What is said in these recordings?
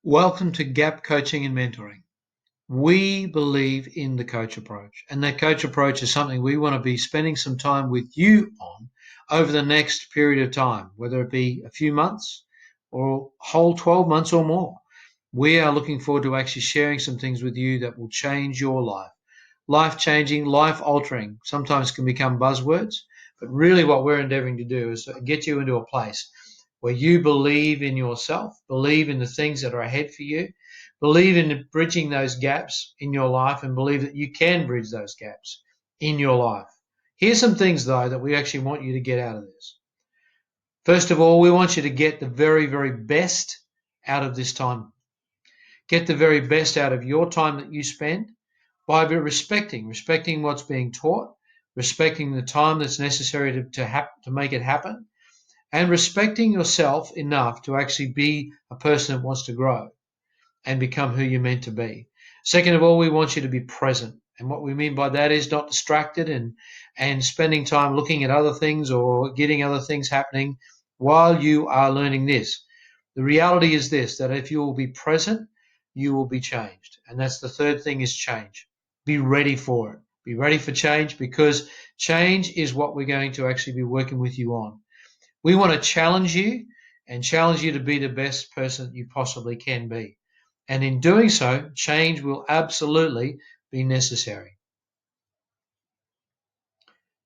Welcome to Gap Coaching and Mentoring. We believe in the coach approach, and that coach approach is something we want to be spending some time with you on over the next period of time, whether it be a few months or a whole 12 months or more. We are looking forward to actually sharing some things with you that will change your life. Life changing, life altering sometimes can become buzzwords, but really what we're endeavoring to do is to get you into a place where you believe in yourself, believe in the things that are ahead for you, believe in bridging those gaps in your life, and believe that you can bridge those gaps in your life. Here's some things, though, that we actually want you to get out of this. First of all, we want you to get the very, very best out of this time. Get the very best out of your time that you spend by respecting what's being taught, respecting the time that's necessary to make it happen, and respecting yourself enough to actually be a person that wants to grow and become who you're meant to be. Second of all, we want you to be present. And what we mean by that is not distracted and spending time looking at other things or getting other things happening while you are learning this. The reality is this, that if you will be present, you will be changed. And that's the third thing, is change. Be ready for it. Be ready for change, because change is what we're going to actually be working with you on. We want to challenge you and challenge you to be the best person you possibly can be. And in doing so, change will absolutely be necessary.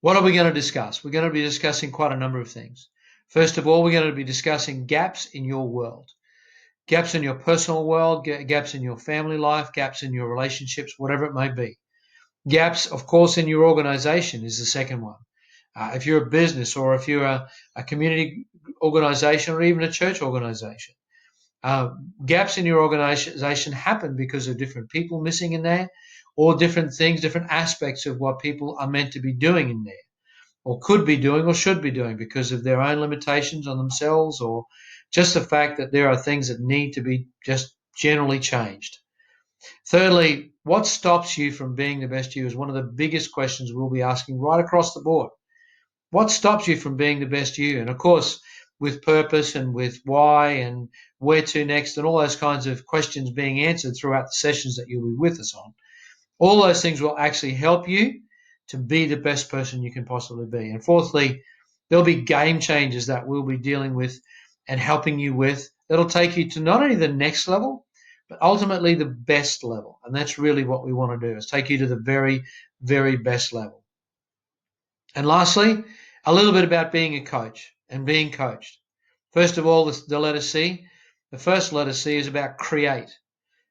What are we going to discuss? We're going to be discussing quite a number of things. First of all, we're going to be discussing gaps in your world. Gaps in your personal world, gaps in your family life, gaps in your relationships, whatever it may be. Gaps, of course, in your organization is the second one. If you're a business, or if you're a community organization, or even a church organization. Gaps in your organization happen because of different people missing in there, or different things, different aspects of what people are meant to be doing in there, or could be doing or should be doing because of their own limitations on themselves, or just the fact that there are things that need to be just generally changed. Thirdly, what stops you from being the best you is one of the biggest questions we'll be asking right across the board. What stops you from being the best you? And of course, with purpose and with why and where to next and all those kinds of questions being answered throughout the sessions that you'll be with us on, all those things will actually help you to be the best person you can possibly be. And fourthly, there'll be game changers that we'll be dealing with and helping you with that'll take you to not only the next level, but ultimately the best level. And that's really what we want to do, is take you to the very, very best level. And lastly, a little bit about being a coach and being coached. First of all, the letter C. The first letter C is about create.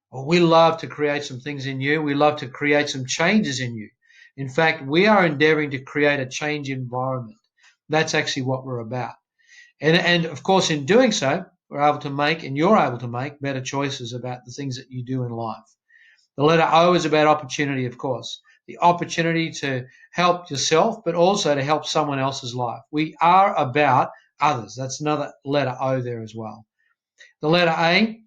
Well, we love to create some things in you. We love to create some changes in you. In fact, we are endeavoring to create a change environment. That's actually what we're about. And of course, in doing so, we're able to make, and you're able to make, better choices about the things that you do in life. The letter O is about opportunity, of course. The opportunity to help yourself, but also to help someone else's life. We are about others. That's another letter O there as well. The letter A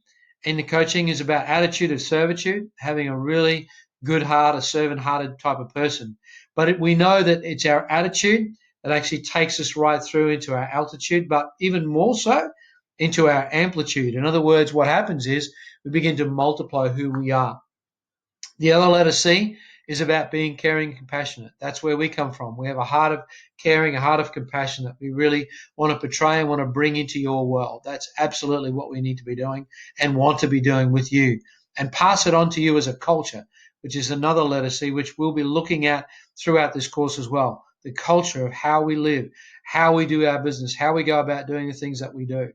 in the coaching is about attitude of servitude, having a really good heart, a servant-hearted type of person. But we know that it's our attitude that actually takes us right through into our altitude, but even more so into our amplitude. In other words, what happens is we begin to multiply who we are. The other letter C is about being caring and compassionate. That's where we come from. We have a heart of caring, a heart of compassion that we really want to portray and want to bring into your world. That's absolutely what we need to be doing and want to be doing with you, and pass it on to you as a culture, which is another letter C, which we'll be looking at throughout this course as well. The culture of how we live, how we do our business, how we go about doing the things that we do.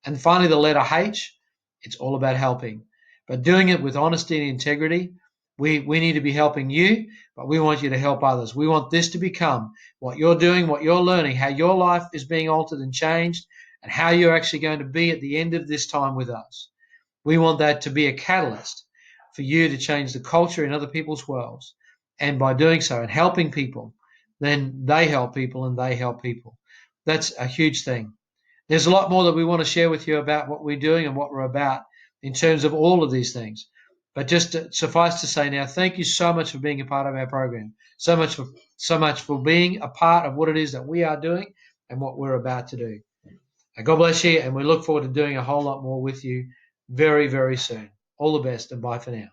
And finally, the letter H, it's all about helping, but doing it with honesty and integrity. We need to be helping you, but we want you to help others. We want this to become what you're doing, what you're learning, how your life is being altered and changed, and how you're actually going to be at the end of this time with us. We want that to be a catalyst for you to change the culture in other people's worlds. And by doing so and helping people, then they help people and they help people. That's a huge thing. There's a lot more that we want to share with you about what we're doing and what we're about in terms of all of these things. But just suffice to say now, thank you so much for being a part of our program. So much for being a part of what it is that we are doing and what we're about to do. God bless you, and we look forward to doing a whole lot more with you very, very soon. All the best and bye for now.